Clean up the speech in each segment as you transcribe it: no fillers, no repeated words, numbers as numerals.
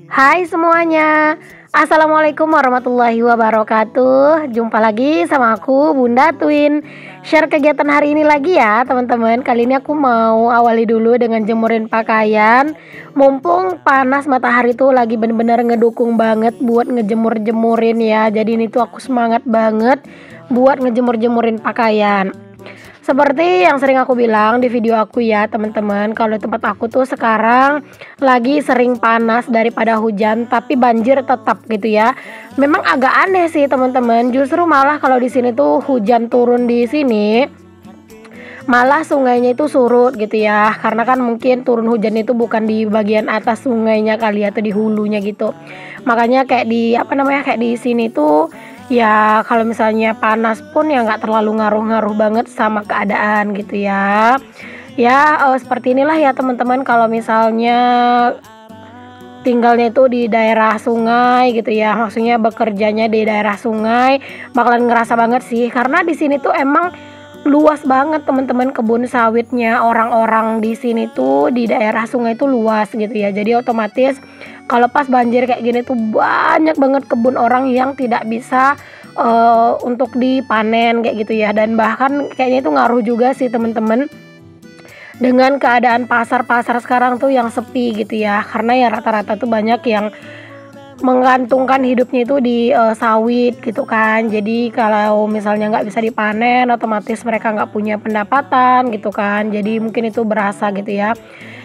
Hai semuanya, Assalamualaikum warahmatullahi wabarakatuh. Jumpa lagi sama aku Bunda Twin. Share kegiatan hari ini lagi ya teman-teman. Kali ini aku mau awali dulu dengan jemurin pakaian. Mumpung panas matahari tuh lagi bener-bener ngedukung banget buat ngejemur-jemurin ya. Jadi ini tuh aku semangat banget buat ngejemur-jemurin pakaian. Seperti yang sering aku bilang di video aku ya teman-teman, kalau tempat aku tuh sekarang lagi sering panas daripada hujan, tapi banjir tetap gitu ya. Memang agak aneh sih teman-teman, justru malah kalau di sini tuh hujan turun di sini, malah sungainya itu surut gitu ya. Karena kan mungkin turun hujan itu bukan di bagian atas sungainya kali atau di hulunya gitu. Makanya kayak di kayak di sini tuh ya kalau misalnya panas pun ya nggak terlalu ngaruh-ngaruh banget sama keadaan gitu ya. Ya seperti inilah ya teman-teman, kalau misalnya tinggalnya itu di daerah sungai gitu ya, maksudnya bekerjanya di daerah sungai, bakalan ngerasa banget sih karena di sini tuh emang luas banget teman-teman kebun sawitnya orang-orang di sini tuh di daerah sungai itu luas gitu ya. Jadi otomatis kalau pas banjir kayak gini tuh banyak banget kebun orang yang tidak bisa untuk dipanen kayak gitu ya. Dan bahkan kayaknya itu ngaruh juga sih teman-teman dengan keadaan pasar-pasar sekarang tuh yang sepi gitu ya. Karena ya rata-rata tuh banyak yang menggantungkan hidupnya itu di sawit gitu kan. Jadi kalau misalnya nggak bisa dipanen, otomatis mereka nggak punya pendapatan gitu kan. Jadi mungkin itu berasa gitu ya.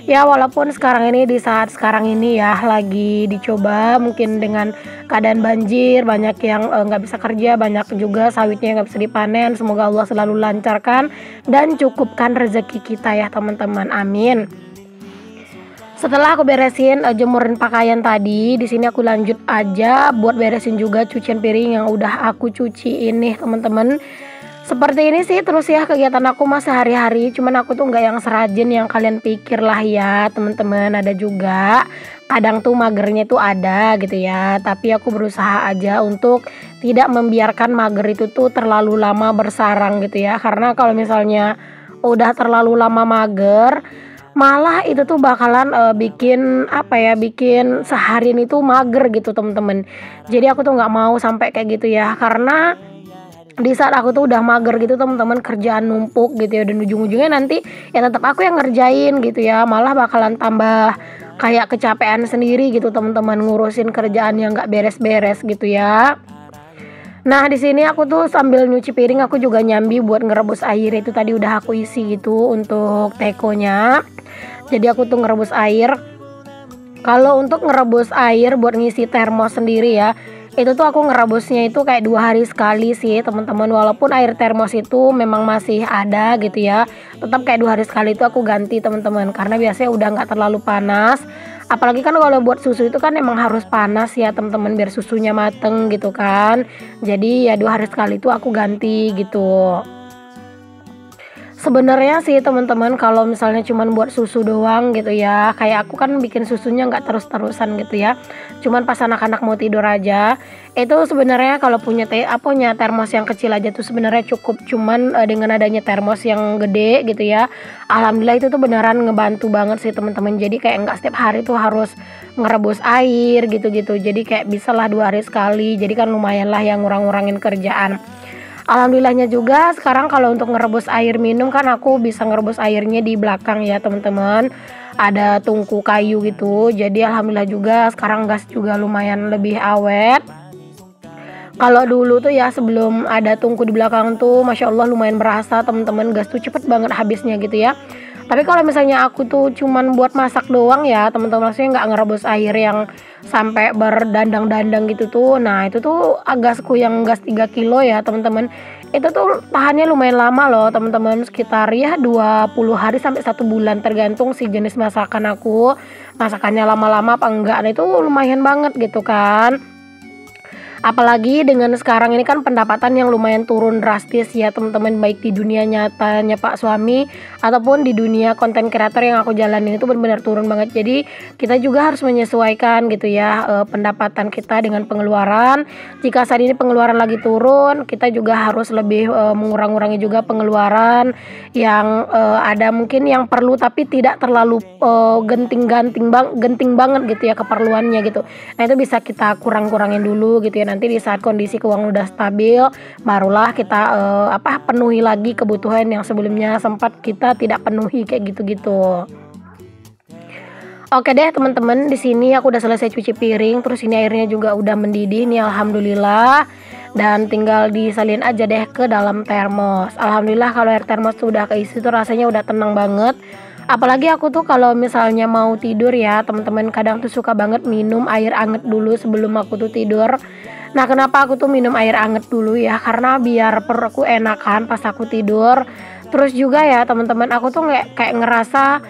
Ya walaupun sekarang ini di saat sekarang ini ya lagi dicoba mungkin dengan keadaan banjir, banyak yang nggak bisa kerja, banyak juga sawitnya nggak bisa dipanen. Semoga Allah selalu lancarkan dan cukupkan rezeki kita ya teman-teman, amin. Setelah aku beresin jemurin pakaian tadi, di sini aku lanjut aja buat beresin juga cucian piring yang udah aku cuci ini teman-teman. Seperti ini sih terus ya kegiatan aku mas sehari-hari. Cuman aku tuh nggak yang serajin yang kalian pikir lah ya teman-teman. Ada juga kadang tuh magernya tuh ada gitu ya. Tapi aku berusaha aja untuk tidak membiarkan mager itu tuh terlalu lama bersarang gitu ya. Karena kalau misalnya udah terlalu lama mager, malah itu tuh bakalan bikin seharian itu mager gitu temen-temen. Jadi aku tuh nggak mau sampai kayak gitu ya, karena di saat aku tuh udah mager gitu teman-teman, kerjaan numpuk gitu ya, dan ujung-ujungnya nanti ya tetap aku yang ngerjain gitu ya, malah bakalan tambah kayak kecapean sendiri gitu teman-teman ngurusin kerjaan yang nggak beres-beres gitu ya. Nah di sini aku tuh sambil nyuci piring aku juga nyambi buat ngerebus air, itu tadi udah aku isi gitu untuk tekonya. Jadi aku tuh ngerebus air. Kalau untuk ngerebus air buat ngisi termos sendiri ya, itu tuh aku ngerebusnya itu kayak 2 hari sekali sih teman-teman. Walaupun air termos itu memang masih ada gitu ya, tetap kayak 2 hari sekali itu aku ganti teman-teman, karena biasanya udah nggak terlalu panas. Apalagi kan kalau buat susu itu kan emang harus panas ya teman-teman, biar susunya mateng gitu kan. Jadi ya 2 hari sekali itu aku ganti gitu. Sebenarnya sih teman-teman kalau misalnya cuman buat susu doang gitu ya, kayak aku kan bikin susunya nggak terus-terusan gitu ya, cuman pas anak-anak mau tidur aja. Itu sebenarnya kalau punya termos yang kecil aja tuh sebenarnya cukup. Cuman dengan adanya termos yang gede gitu ya, alhamdulillah itu tuh beneran ngebantu banget sih teman-teman. Jadi kayak nggak setiap hari tuh harus ngerebus air gitu-gitu, jadi kayak bisalah 2 hari sekali. Jadi kan lumayan lah yang ngurang-ngurangin kerjaan. Alhamdulillahnya juga sekarang kalau untuk ngerebus air minum kan aku bisa ngerebus airnya di belakang ya teman-teman. Ada tungku kayu gitu. Jadi alhamdulillah juga sekarang gas juga lumayan lebih awet. Kalau dulu tuh ya sebelum ada tungku di belakang tuh Masya Allah lumayan berasa teman-teman, gas tuh cepet banget habisnya gitu ya. Tapi kalau misalnya aku tuh cuman buat masak doang ya teman-teman, maksudnya nggak ngerebus air yang sampai berdandang-dandang gitu tuh. Nah itu tuh gasku yang gas 3 kilo ya teman-teman, itu tuh tahannya lumayan lama loh teman-teman, sekitar ya 20 hari sampai 1 bulan tergantung si jenis masakan aku. Masakannya lama-lama apa enggak, nah itu lumayan banget gitu kan. Apalagi dengan sekarang ini kan pendapatan yang lumayan turun drastis ya teman-teman, baik di dunia nyatanya Pak suami ataupun di dunia konten kreator yang aku jalanin itu benar-benar turun banget. Jadi kita juga harus menyesuaikan gitu ya pendapatan kita dengan pengeluaran. Jika saat ini pengeluaran lagi turun, kita juga harus lebih mengurang-ngurangi juga pengeluaran yang ada mungkin yang perlu tapi tidak terlalu genting banget gitu ya keperluannya gitu. Nah itu bisa kita kurang-kurangin dulu gitu ya. Nanti di saat kondisi keuangan udah stabil, barulah kita penuhi lagi kebutuhan yang sebelumnya sempat kita tidak penuhi kayak gitu-gitu. Oke deh teman-teman, di sini aku udah selesai cuci piring, terus ini airnya juga udah mendidih nih alhamdulillah. Dan tinggal disalin aja deh ke dalam termos. Alhamdulillah kalau air termos tuh udah keisi tuh rasanya udah tenang banget. Apalagi aku tuh kalau misalnya mau tidur ya teman-teman, kadang tuh suka banget minum air anget dulu sebelum aku tuh tidur. Nah kenapa aku tuh minum air anget dulu ya, karena biar perutku enakan pas aku tidur. Terus juga ya teman-teman, aku tuh kayak ngerasa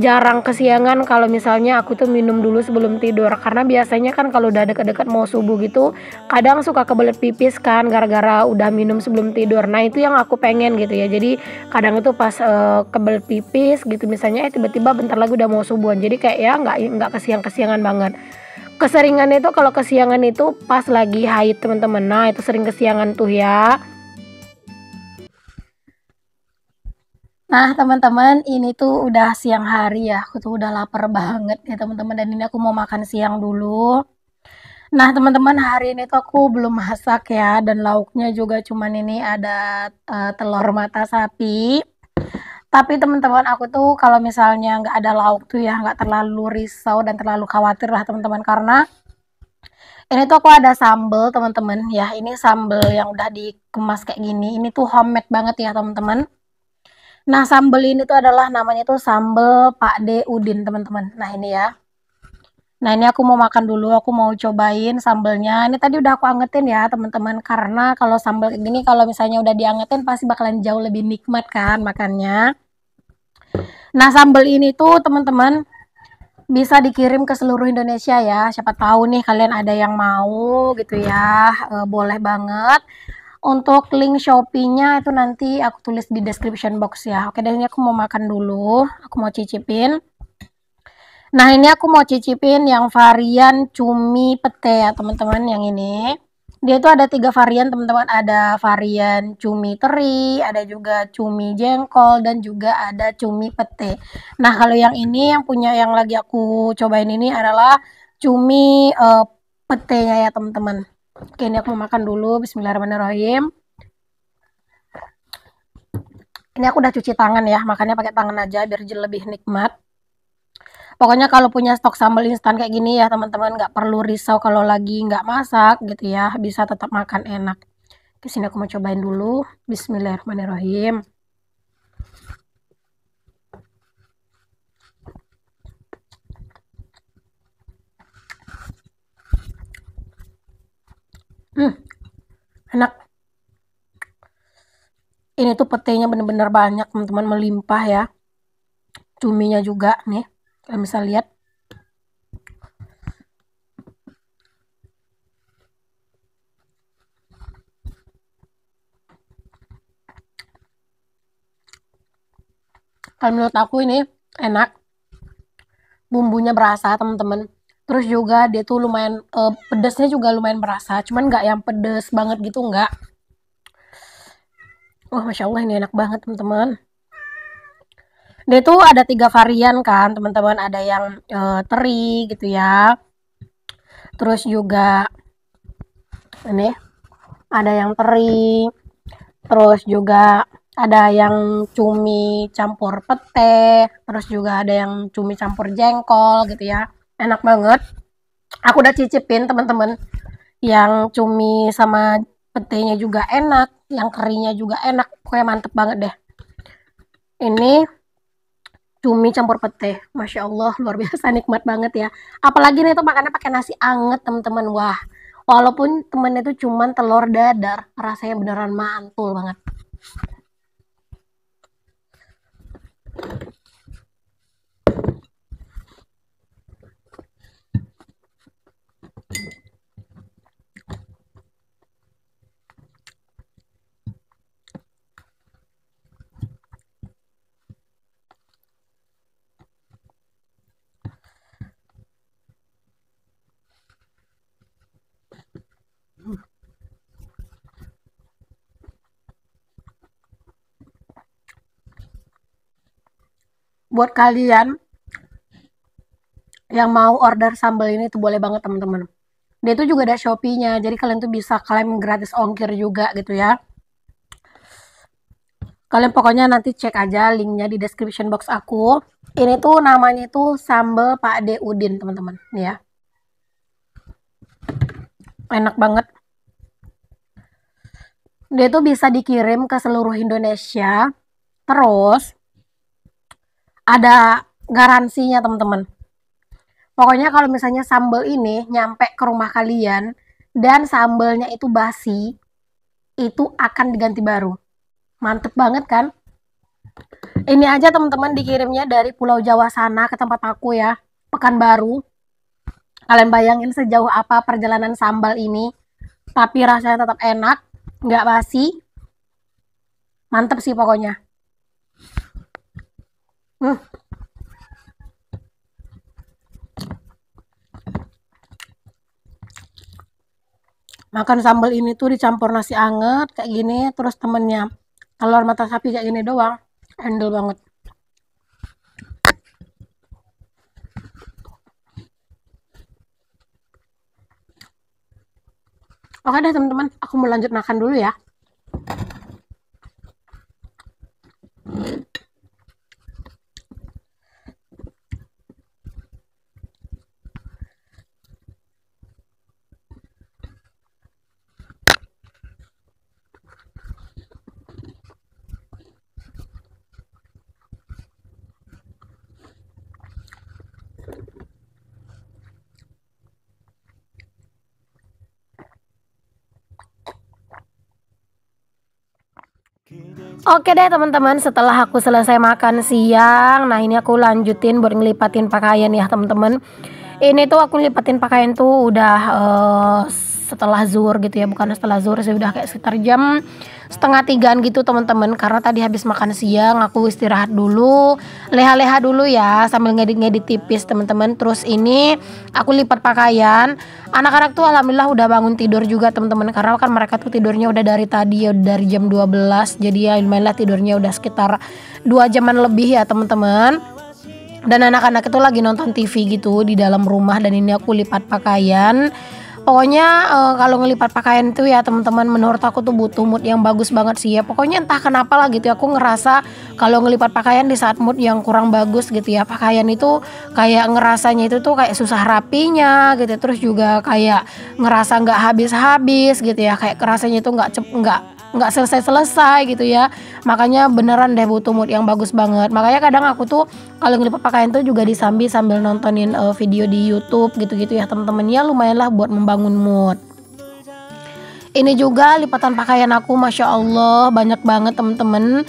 jarang kesiangan kalau misalnya aku tuh minum dulu sebelum tidur, karena biasanya kan kalau udah deket-deket mau subuh gitu kadang suka kebelet pipis kan gara-gara udah minum sebelum tidur. Nah itu yang aku pengen gitu ya, jadi kadang itu pas kebelet pipis gitu misalnya tiba-tiba bentar lagi udah mau subuhan, jadi kayak ya nggak kesiangan banget. Keseringan itu kalau kesiangan itu pas lagi haid teman-teman, nah itu sering kesiangan tuh ya. Nah teman-teman, ini tuh udah siang hari ya, aku tuh udah lapar banget ya teman-teman, dan ini aku mau makan siang dulu. Nah teman-teman, hari ini tuh aku belum masak ya, dan lauknya juga cuman ini ada telur mata sapi. Tapi teman-teman, aku tuh kalau misalnya nggak ada lauk tuh ya nggak terlalu risau dan terlalu khawatir lah teman-teman, karena ini tuh aku ada sambel teman-teman ya. Ini sambel yang udah dikemas kayak gini, ini tuh homemade banget ya teman-teman. Nah, sambel ini tuh adalah namanya tuh sambel Pak D Udin, teman-teman. Nah, ini ya. Nah, ini aku mau makan dulu, aku mau cobain sambelnya. Ini tadi udah aku angetin ya, teman-teman. Karena kalau sambel kayak gini, kalau misalnya udah diangetin pasti bakalan jauh lebih nikmat kan makannya. Nah, sambel ini tuh, teman-teman, bisa dikirim ke seluruh Indonesia ya. Siapa tahu nih kalian ada yang mau gitu ya. Boleh banget. Untuk link Shopee-nya itu nanti aku tulis di description box ya. Oke, dan ini aku mau makan dulu. Aku mau cicipin. Nah, ini aku mau cicipin yang varian cumi pete ya, teman-teman. Yang ini. Dia itu ada 3 varian, teman-teman. Ada varian cumi teri, ada juga cumi jengkol, dan juga ada cumi pete. Nah, kalau yang ini yang punya yang lagi aku cobain ini adalah cumi petenya ya, teman-teman. Oke, ini aku mau makan dulu. Bismillahirrahmanirrahim. Ini aku udah cuci tangan ya, makanya pakai tangan aja biar lebih nikmat. Pokoknya kalau punya stok sambal instan kayak gini ya teman-teman, nggak perlu risau kalau lagi nggak masak gitu ya, bisa tetap makan enak. Di sini aku mau cobain dulu. Bismillahirrahmanirrahim. Enak. Ini tuh petenya bener-bener banyak teman-teman, melimpah ya. Cuminya juga nih, kalian bisa lihat. Kalau menurut aku ini enak, bumbunya berasa teman-teman. Terus juga dia tuh lumayan pedesnya juga lumayan berasa, cuman nggak yang pedes banget gitu, nggak. Wah, Masya Allah ini enak banget teman-teman. Dia tuh ada 3 varian kan teman-teman, ada yang teri gitu ya. Terus juga ini ada yang teri, terus juga ada yang cumi campur pete, terus juga ada yang cumi campur jengkol gitu ya. Enak banget. Aku udah cicipin teman-teman. Yang cumi sama petenya juga enak, yang kerinya juga enak. Pokoknya mantep banget deh. Ini cumi campur pete, Masya Allah luar biasa nikmat banget ya. Apalagi nih tuh makannya pakai nasi anget teman-teman. Wah, walaupun temennya itu cuman telur dadar, rasanya beneran mantul banget. buat kalian yang mau order sambal ini tuh boleh banget teman-teman. Dia tuh juga ada Shopee-nya, jadi kalian tuh bisa klaim gratis ongkir juga gitu ya. Kalian pokoknya nanti cek aja linknya di description box aku. Ini tuh namanya tuh sambal Pak De Udin teman-teman, nih ya. Enak banget. Dia tuh bisa dikirim ke seluruh Indonesia. Terus ada garansinya teman-teman. Pokoknya kalau misalnya sambal ini nyampe ke rumah kalian dan sambalnya itu basi, itu akan diganti baru. Mantep banget kan? Ini aja teman-teman dikirimnya dari Pulau Jawa sana ke tempat aku ya, Pekanbaru. Kalian bayangin sejauh apa perjalanan sambal ini, tapi rasanya tetap enak, nggak basi. Mantep sih pokoknya. Makan sambal ini tuh dicampur nasi anget kayak gini, terus temennya telur mata sapi kayak gini doang, handle banget. Oke deh teman-teman, aku mau lanjut makan dulu ya. Oke deh teman-teman, setelah aku selesai makan siang, nah ini aku lanjutin buat ngelipatin pakaian ya teman-teman. Ini tuh aku ngelipatin pakaian tuh udah setelah zuhur gitu ya, bukan setelah zuhur sih, udah kayak sekitar jam 2:30 gitu teman-teman. Karena tadi habis makan siang aku istirahat dulu, leha-leha dulu ya sambil ngedit-ngedit tipis teman-teman. Terus ini aku lipat pakaian. Anak-anak tuh alhamdulillah udah bangun tidur juga teman-teman, karena kan mereka tuh tidurnya udah dari tadi ya, dari jam 12. Jadi ya lumayan lah tidurnya udah sekitar 2 jaman lebih ya teman-teman. Dan anak-anak itu lagi nonton TV gitu di dalam rumah, dan ini aku lipat pakaian. Pokoknya kalau ngelipat pakaian itu ya teman-teman, menurut aku tuh butuh mood yang bagus banget sih ya. Pokoknya entah kenapa lah gitu ya, aku ngerasa kalau ngelipat pakaian di saat mood yang kurang bagus gitu ya, pakaian itu kayak ngerasanya itu tuh kayak susah rapinya gitu. Terus juga kayak ngerasa nggak habis-habis gitu ya, kayak rasanya itu nggak selesai-selesai gitu ya. Makanya beneran deh butuh mood yang bagus banget. Makanya kadang aku tuh kalau ngelipat pakaian tuh juga sambil nontonin video di YouTube gitu-gitu ya teman-teman, ya lumayan lah buat membangun mood. Ini juga lipatan pakaian aku, masya Allah banyak banget teman-teman.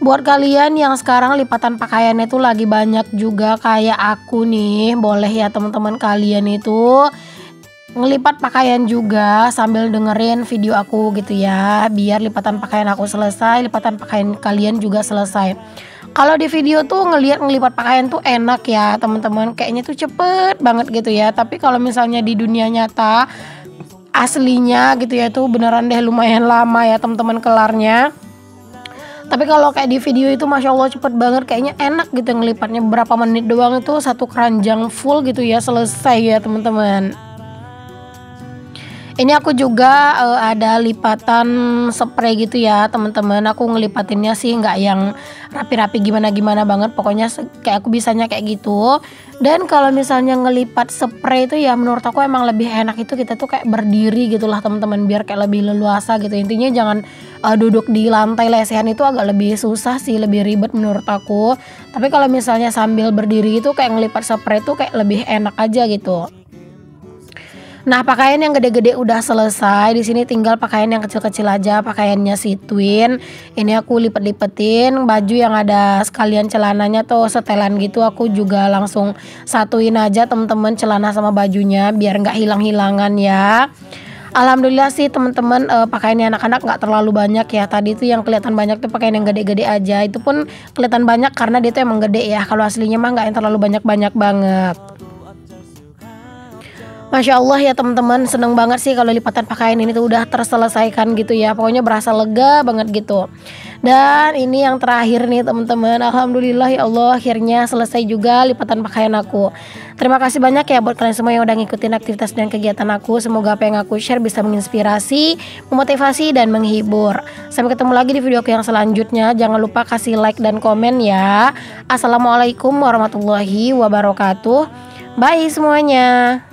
Buat kalian yang sekarang lipatan pakaiannya tuh lagi banyak juga kayak aku nih, boleh ya teman-teman kalian itu ngelipat pakaian juga sambil dengerin video aku gitu ya, biar lipatan pakaian aku selesai, lipatan pakaian kalian juga selesai. Kalau di video tuh ngelipat pakaian tuh enak ya teman-teman, kayaknya tuh cepet banget gitu ya. Tapi kalau misalnya di dunia nyata aslinya gitu ya, tuh beneran deh lumayan lama ya teman-teman kelarnya. Tapi kalau kayak di video itu masya Allah cepet banget, kayaknya enak gitu ngelipatnya, berapa menit doang itu satu keranjang full gitu ya selesai ya teman-teman. Ini aku juga ada lipatan spray gitu ya teman-teman. Aku ngelipatinnya sih nggak yang rapi-rapi gimana-gimana banget, pokoknya kayak aku bisanya kayak gitu. Dan kalau misalnya ngelipat spray itu ya menurut aku emang lebih enak itu kita tuh kayak berdiri gitulah teman-teman, biar kayak lebih leluasa gitu. Intinya jangan duduk di lantai lesehan, itu agak lebih susah sih, lebih ribet menurut aku. Tapi kalau misalnya sambil berdiri itu kayak ngelipat spray itu kayak lebih enak aja gitu. Nah, pakaian yang gede-gede udah selesai. Di sini tinggal pakaian yang kecil-kecil aja, pakaiannya si Twin. Ini aku lipet-lipetin baju yang ada sekalian celananya tuh setelan gitu. Aku juga langsung satuin aja teman-teman celana sama bajunya biar nggak hilang-hilangan ya. Alhamdulillah sih teman-teman, pakaiannya anak-anak nggak terlalu banyak ya. Tadi tuh yang kelihatan banyak tuh pakaian yang gede-gede aja. Itu pun kelihatan banyak karena dia tuh emang gede ya. Kalau aslinya mah nggak yang terlalu banyak-banyak banget. Masya Allah ya teman-teman, seneng banget sih kalau lipatan pakaian ini tuh udah terselesaikan gitu ya. Pokoknya berasa lega banget gitu. Dan ini yang terakhir nih teman-teman. Alhamdulillah ya Allah, akhirnya selesai juga lipatan pakaian aku. Terima kasih banyak ya buat kalian semua yang udah ngikutin aktivitas dan kegiatan aku. Semoga apa yang aku share bisa menginspirasi, memotivasi, dan menghibur. Sampai ketemu lagi di video aku yang selanjutnya. Jangan lupa kasih like dan komen ya. Assalamualaikum warahmatullahi wabarakatuh. Bye semuanya.